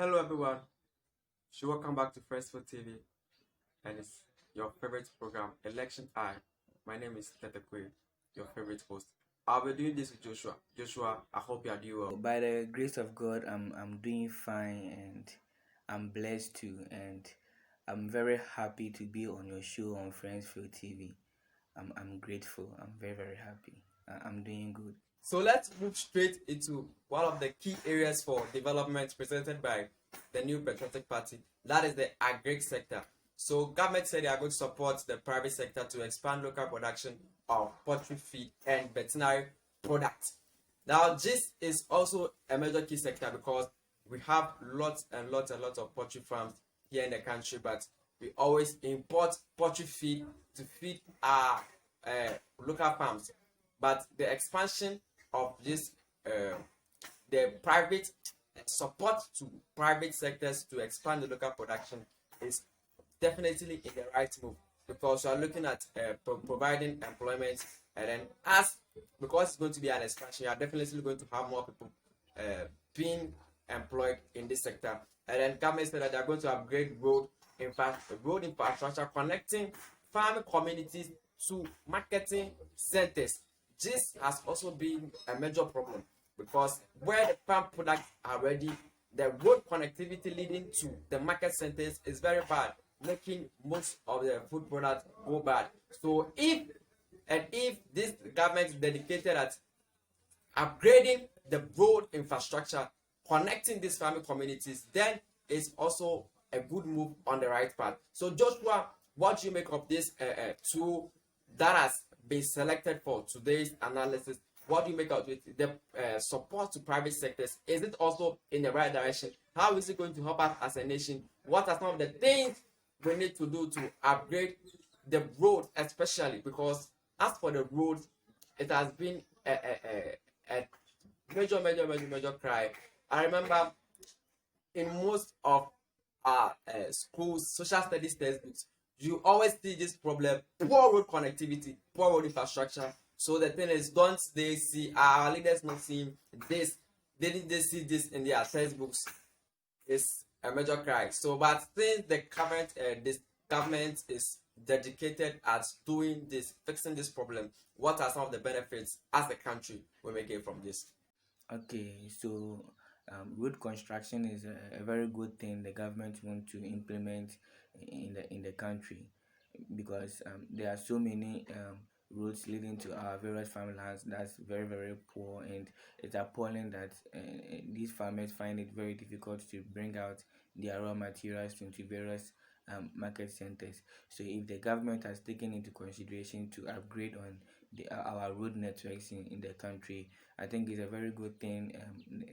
Hello everyone, so welcome back to First Food TV and it's your favorite program, Election Eye. My name is Tete Kwe, your favorite host. I'll be doing this with Joshua. Joshua, I hope you are doing well. By the grace of God, I'm doing fine and I'm blessed too, and I'm very happy to be on your show on Friendsfield TV. I'm grateful. I'm very happy. I'm doing good. So let's move straight into one of the key areas for development presented by the new Patriotic Party. That is the agri sector. So government said they are going to support the private sector to expand local production of poultry feed and veterinary products. Now this is also a major key sector because we have lots and lots and lots of poultry farms here in the country, but we always import poultry feed to feed our local farms. But the expansion of this the private support to private sectors to expand the local production is definitely in the right move because you are looking at providing employment, and then as because it's going to be an expansion, you are definitely going to have more people being employed in this sector. And then government said that they are going to upgrade road infrastructure connecting farming communities to marketing centers. This has also been a major problem because where the farm products are ready, the road connectivity leading to the market centers is very bad, making most of the food products go bad. So if this government is dedicated at upgrading the road infrastructure, connecting these farming communities, then it's also a good move on the right path. So Joshua, what do you make of this tool that has been selected for today's analysis? What do you make of it? The support to private sectors, is it also in the right direction? How is it going to help us as a nation? What are some of the things we need to do to upgrade the road, especially because as for the road, it has been a major cry. I remember in most of our schools, social studies textbooks, you always see this problem: poor road connectivity, poor road infrastructure. So the thing is, don't they see our leaders not seeing this? Didn't they see this in their textbooks? It's a major cry. So, but since the current this government is dedicated at doing this, fixing this problem, what are some of the benefits as a country we may get from this? Okay, so road construction is a very good thing the government want to implement in the country because there are so many roads leading to our various farmlands that's very poor, and it's appalling that these farmers find it very difficult to bring out their raw materials into various market centers. So if the government has taken into consideration to upgrade on our road networks in the country, I think it's a very good thing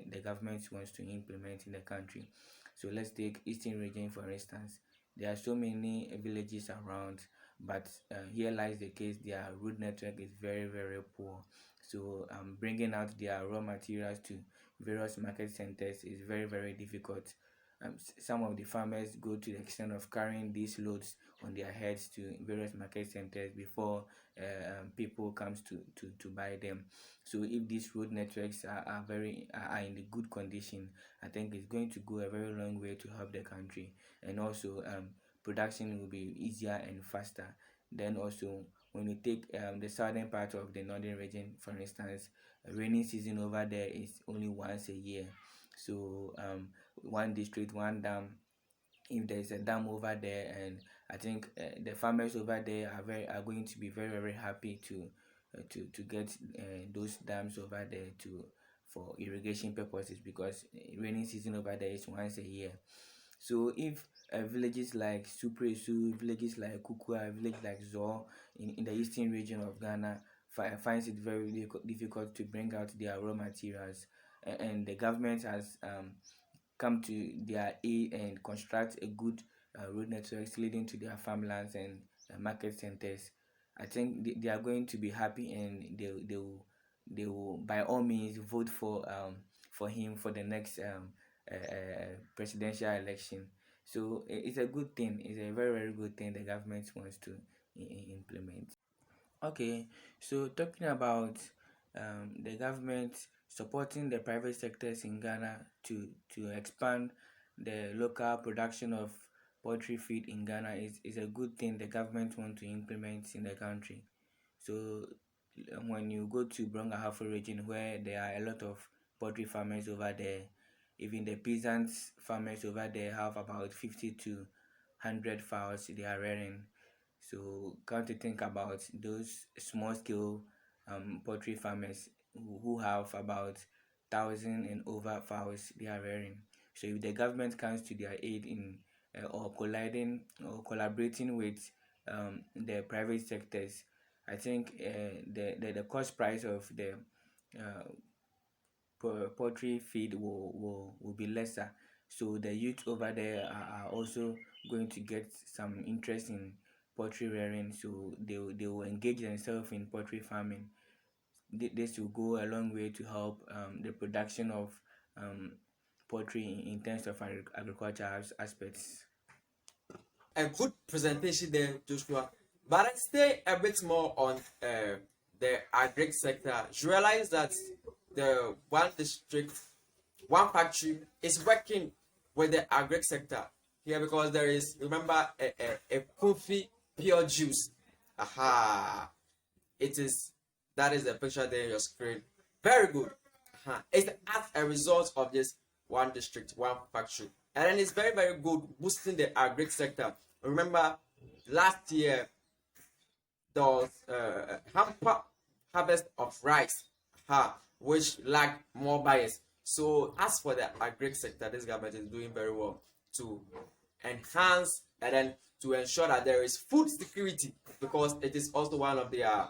the government wants to implement in the country. So let's take Eastern region for instance. There are so many villages around, but here lies the case: their road network is very poor. So bringing out their raw materials to various market centers is very difficult. Some of the farmers go to the extent of carrying these loads on their heads to various market centers before people comes to buy them. So if these road networks are in the good condition, I think it's going to go a very long way to help the country, and also production will be easier and faster. Then also when you take the southern part of the northern region for instance, rainy season over there is only once a year. So one district, one dam, if there is a dam over there, and I think the farmers over there are going to be very happy to get those dams over there to for irrigation purposes, because rainy season over there is once a year. So if villages like Supresu, villages like Kukua, village like Zor in the eastern region of Ghana finds it very difficult to bring out their raw materials, and the government has come to their aid and construct a good road networks leading to their farmlands and market centers, I think they are going to be happy, and they will by all means vote for him for the next presidential election. So it's a good thing. It's a very good thing the government wants to implement. Okay, so talking about the government supporting the private sectors in Ghana to expand the local production of poultry feed in Ghana is a good thing the government want to implement in the country. So when you go to Brong-Ahafo region where there are a lot of poultry farmers over there, even the peasant farmers over there have about 50 to 100 fowls they are rearing. So come to think about those small scale poultry farmers who have about 1,000 and over fowls they are rearing. So if the government comes to their aid in or colliding or collaborating with the private sectors, I think the cost price of the uh, poultry feed will be lesser. So the youth over there are also going to get some interest in poultry rearing. So they will engage themselves in poultry farming. This will go a long way to help the production of um, poultry in terms of agriculture aspects. A good presentation there, Joshua. But I stay a bit more on the agri sector. You realize that the one district, one factory is working with the agri sector here because there is, remember, a Kofi pure juice. Aha, it is, that is the picture there on your screen. Very good. It's as a result of this one district, one factory. And then it's very, very good boosting the agri sector. Remember, last year there was hamper harvest of rice, which lacked more buyers. So as for the agri sector, this government is doing very well to enhance and then to ensure that there is food security, because it is also one of their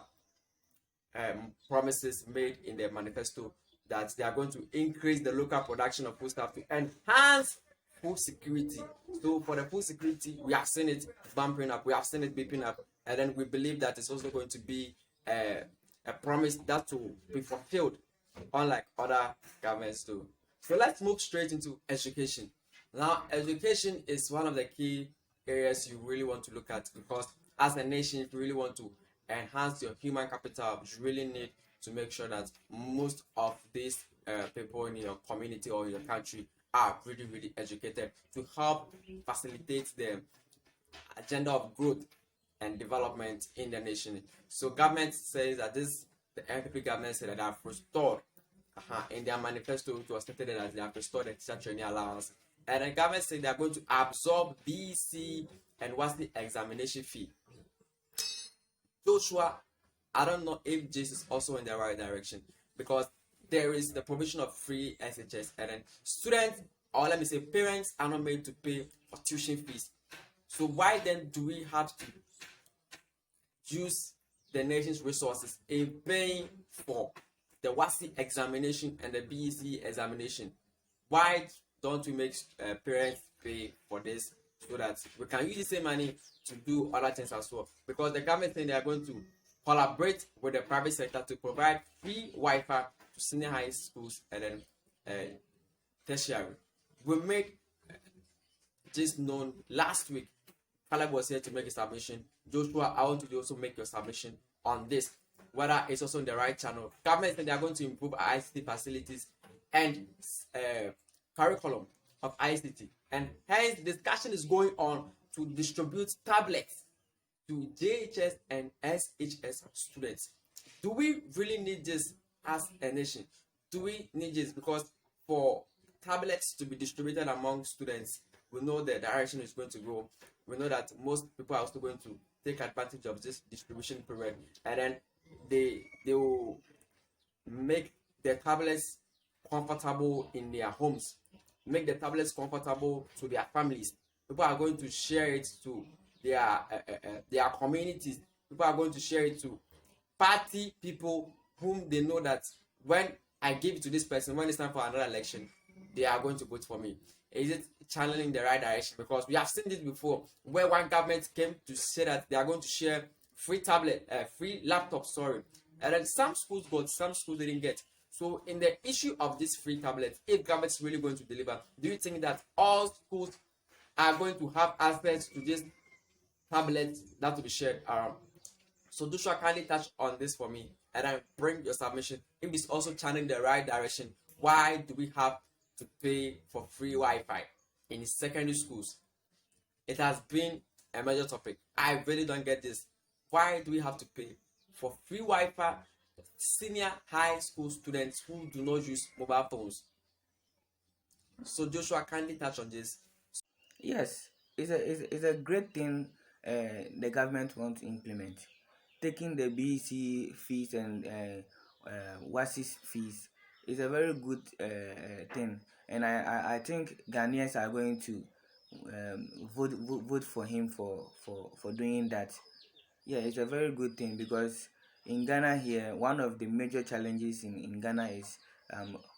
promises made in the manifesto that they are going to increase the local production of foodstuff to enhance food security. So for the food security, we have seen it bumping up, we have seen it beeping up, and then we believe that it's also going to be a promise that will be fulfilled, unlike other governments do. So let's move straight into education. Now, education is one of the key areas you really want to look at, because as a nation, if you really want to enhance your human capital, you really need to make sure that most of these people in your community or in your country are really, really educated to help facilitate the agenda of growth and development in the nation. So government says that this, the NPP government said that they have restored in their manifesto, it was stated that they have restored the teacher training allowance. And the government said they are going to absorb BC and what's the examination fee. Joshua, I don't know if this is also in the right direction, because there is the provision of free SHS, and then students, or let me say parents, are not made to pay for tuition fees. So why then do we have to use the nation's resources in paying for the WASI examination and the BEC examination? Why don't we make parents pay for this so that we can use the same money to do other things as well? Because the government saying they are going to collaborate with the private sector to provide free Wi-Fi to senior high schools and then tertiary. We made this known last week. Caleb was here to make a submission. Joshua, I want you to also make your submission on this, whether it's also in the right channel. Government said they are going to improve ICT facilities and curriculum of ICT, and hence discussion is going on to distribute tablets to JHS and SHS students. Do we really need this as a nation? Do we need this? Because for tablets to be distributed among students, we know the direction is going to go. We know that most people are also going to take advantage of this distribution period, and then they will make the tablets comfortable in their homes, make the tablets comfortable to their families. People are going to share it to their communities. People are going to share it to party people whom they know that when I give it to this person, when it's time for another election, they are going to vote for me. Is it channeling the right direction? Because we have seen this before, where one government came to say that they are going to share free laptops, and then some schools got, some schools didn't get. So in the issue of this free tablet, if government is really going to deliver, do you think that all schools are going to have access to this tablet that will be shared around? So Joshua, kindly touch on this for me, and then bring your submission. If it's also channeling the right direction, why do we have to pay for free Wi-Fi? in secondary schools. It has been a major topic. I really don't get this. Why do we have to pay for free Wi-Fi senior high school students who do not use mobile phones? So Joshua, kindly touch on this. Yes, it's a great thing the government wants to implement. Taking the BEC fees and WASIS fees is a very good thing, and I think Ghanaians are going to vote for him for doing that. Yeah, it's a very good thing because in Ghana here, one of the major challenges in Ghana is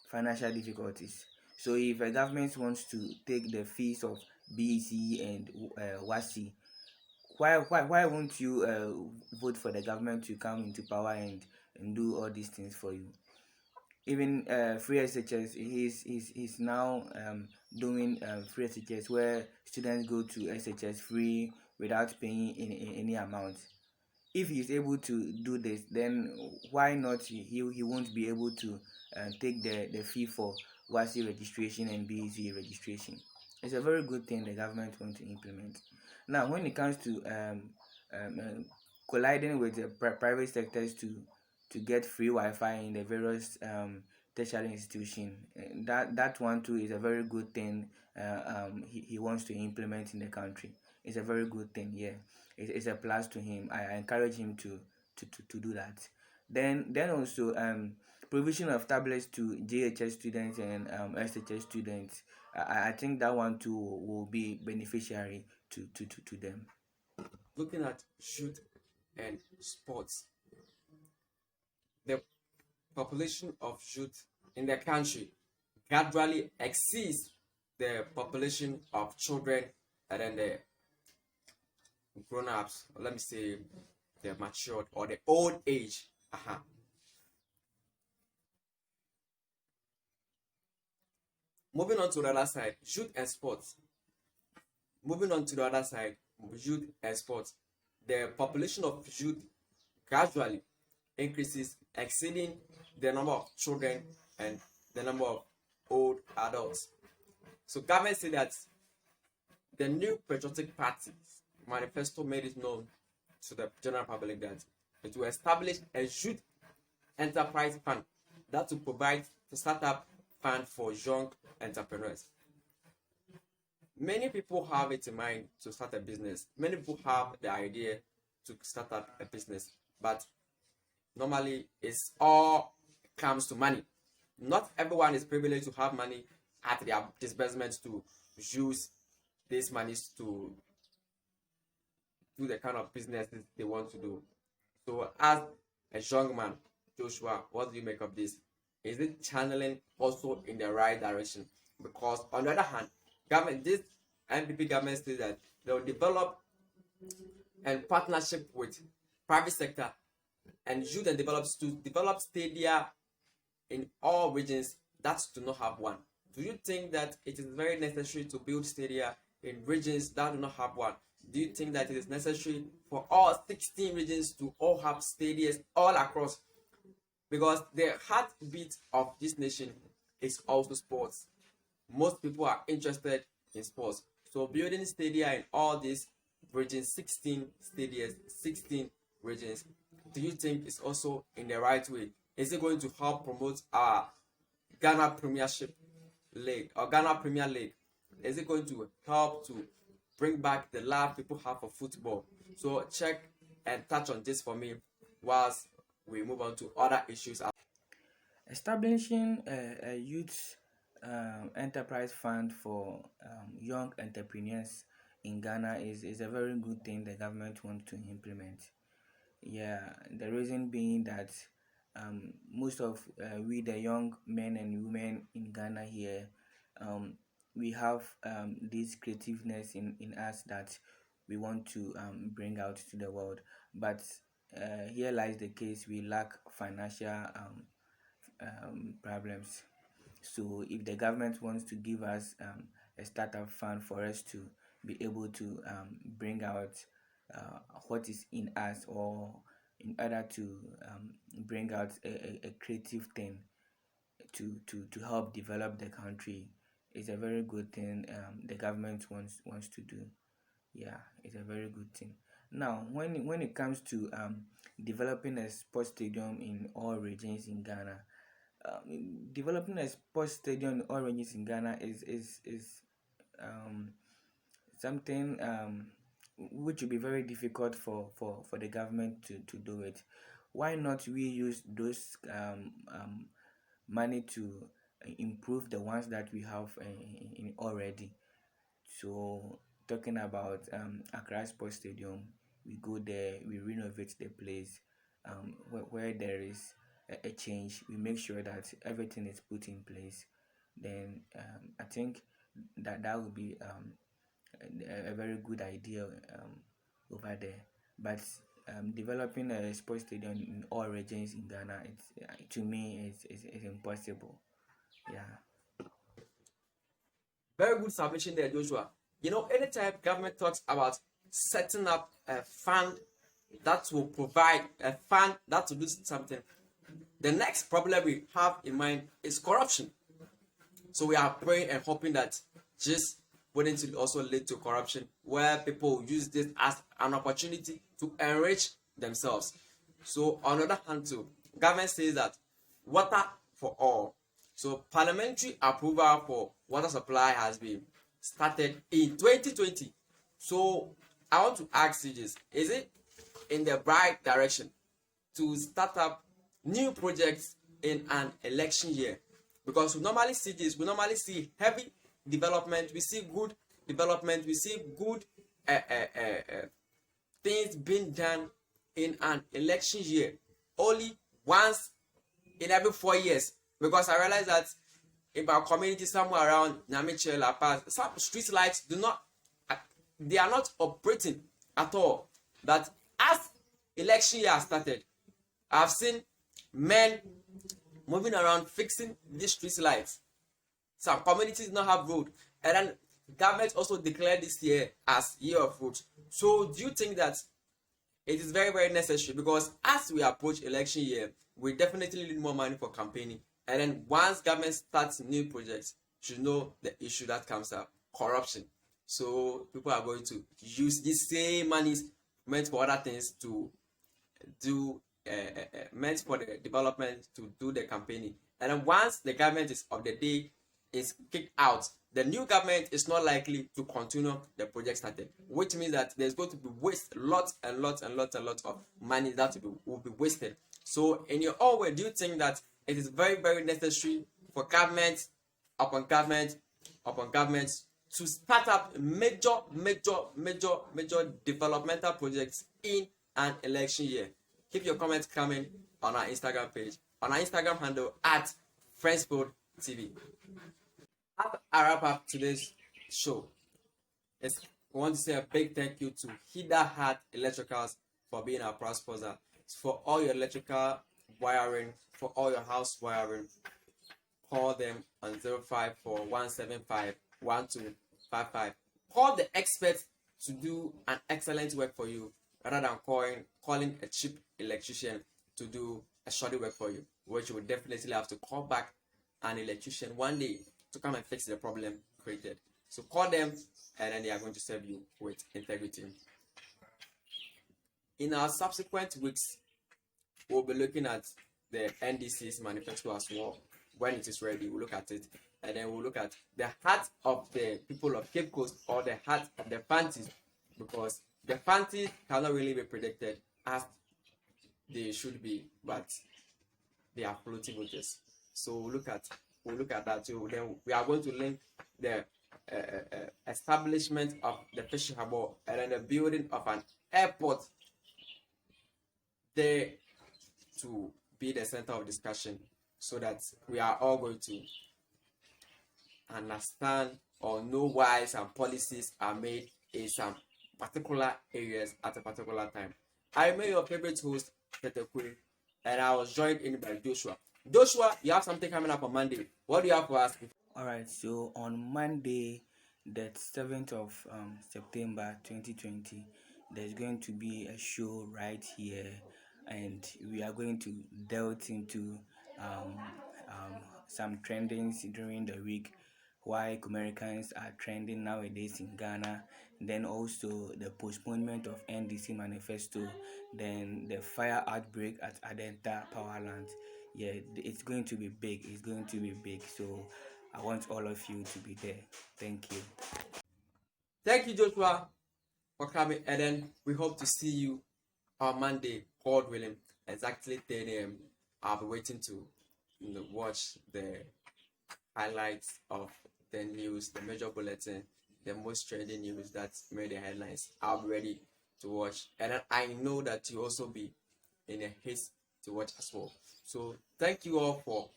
financial difficulties. So if a government wants to take the fees of BEC and WASI, why won't you vote for the government to come into power and do all these things for you? Even free SHS, he's now doing free SHS where students go to SHS free without paying any amount. If he's able to do this, then why not he won't be able to take the fee for WASI registration and BEC registration. It's a very good thing the government wants to implement. Now, when it comes to colliding with the private sectors to get free Wi-Fi in the various tertiary institution, that one too is a very good thing. He wants to implement in the country. It's a very good thing. Yeah, it's a plus to him. I encourage him to do that. Then also provision of tablets to JHS students and SHS students. I think that one too will be beneficiary to them. Looking at youth and sports, the population of youth in the country gradually exceeds the population of children and then the grown-ups, or let me say the matured or the old age. Moving on to the other side, youth and sports. Moving on to the other side, youth and sports. The population of youth gradually increases, exceeding the number of children and the number of old adults. So government say that the new patriotic party manifesto made it known to the general public that it will establish a youth enterprise fund that will provide the startup fund for young entrepreneurs. Many people have it in mind to start a business. Many people have the idea to start up a business, but normally it's all comes to money. Not everyone is privileged to have money at their disbursement to use these monies to do the kind of businesses they want to do. So, as a young man, Joshua, what do you make of this? Is it channeling also in the right direction? Because on the other hand, government, this NPP government says that they'll develop and partnership with private sector and youth and develop to develop stadia in all regions that do not have one. Do you think that it is very necessary to build stadia in regions that do not have one? Do you think that it is necessary for all 16 regions to all have stadiums all across? Because the heartbeat of this nation is also sports. Most people are interested in sports. So building stadia in all these regions, 16 stadiums, 16 regions, do you think is also in the right way? Is it going to help promote our Ghana Premiership League or Ghana Premier League? Is it going to help to bring back the love people have for football? So check and touch on this for me whilst we move on to other issues. Establishing a youth enterprise fund for young entrepreneurs in Ghana is a very good thing the government wants to implement. Yeah, the reason being that most of we the young men and women in Ghana here, we have this creativeness in us that we want to bring out to the world. But here lies the case: we lack financial problems. So if the government wants to give us a startup fund for us to be able to bring out what is in us, or in order to bring out a creative thing to help develop the country, it's a very good thing the government wants to do. Yeah, it's a very good thing. Now, when it comes to developing a sports stadium in all regions in Ghana, developing a sports stadium in all regions in Ghana is um something which will be very difficult for the government to do it. Why not we use those money to improve the ones that we have in already? So talking about Accra Sports Stadium, we go there, we renovate the place. Where there is a change, we make sure that everything is put in place. Then I think that would be a very good idea over there. But developing a sports stadium in all regions in Ghana, to me, it's impossible. Yeah. Very good submission there, Joshua. You know, anytime government talks about setting up a fund that will provide a fund that will do something, the next problem we have in mind is corruption. So we are praying and hoping that just wouldn't also lead to corruption, where people use this as an opportunity to enrich themselves. So on the other hand too, government says that water for all. So parliamentary approval for water supply has been started in 2020. So I want to ask you this: is it in the right direction to start up new projects in an election year? Because we normally see this, we normally see heavy development, we see good development, we see good things being done in an election year only once in every 4 years. Because I realize that in our community somewhere around Nyamiche, La Paz, some street lights they are not operating at all. That as election year has started, I've seen men moving around fixing these street lights. Some communities don't have road, and then government also declared this year as year of road. So do you think that it is very, very necessary? Because as we approach election year, we definitely need more money for campaigning, and then once government starts new projects, you should know the issue that comes up: corruption. So people are going to use this same money meant for other things to do meant for the development to do the campaigning. And then once the government is of the day is kicked out, the new government is not likely to continue the project started, which means that there's going to be waste lots and lots and lots and lots of money that will be wasted. So in your own way, do you think that it is very, very necessary for government upon government upon government to start up major developmental projects in an election year? Keep your comments coming on our Instagram page, on our Instagram handle at Friendsfield TV. As I wrap up today's show, we want to say a big thank you to Hida Heart Electricals for being our proud sponsor. For all your electrical wiring, for all your house wiring, call them on 054-175-1255. Call the experts to do an excellent work for you, rather than calling a cheap electrician to do a shoddy work for you, which you will definitely have to call back an electrician one day to come and fix the problem created. So call them, and then they are going to serve you with integrity. In our subsequent weeks, we'll be looking at the NDC's manifesto as well. When it is ready, we'll look at it, and then we'll look at the heart of the people of Cape Coast, or the heart of the Fantis, because the Fantis cannot really be predicted as they should be, but they are floating with us. So we'll look at that too. Then we are going to link the establishment of the fishing harbor and then the building of an airport there to be the center of discussion, so that we are all going to understand or know why some policies are made in some particular areas at a particular time. I am your favorite host, Tetekwe, and I was joined in by Joshua. Joshua, you have something coming up on Monday. What do you have for us? Alright, so on Monday, the 7th of September 2020, there's going to be a show right here, and we are going to delve into some trendings during the week, why Americans are trending nowadays in Ghana, then also the postponement of NDC manifesto, then the fire outbreak at Adenta Powerland. Yeah, it's going to be big. It's going to be big. So I want all of you to be there. Thank you. Thank you, Joshua, for coming, and then we hope to see you on Monday, God willing, exactly 10 a.m. I'll be waiting to watch the highlights of the news, the major bulletin, the most trending news that made the headlines. I'll be ready to watch, and then I know that you also be in a haste to watch as well. So thank you all for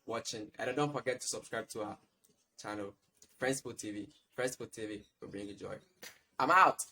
watching, and don't forget to subscribe to our channel, Friendspo TV. Friendspo TV will bring you joy. I'm out.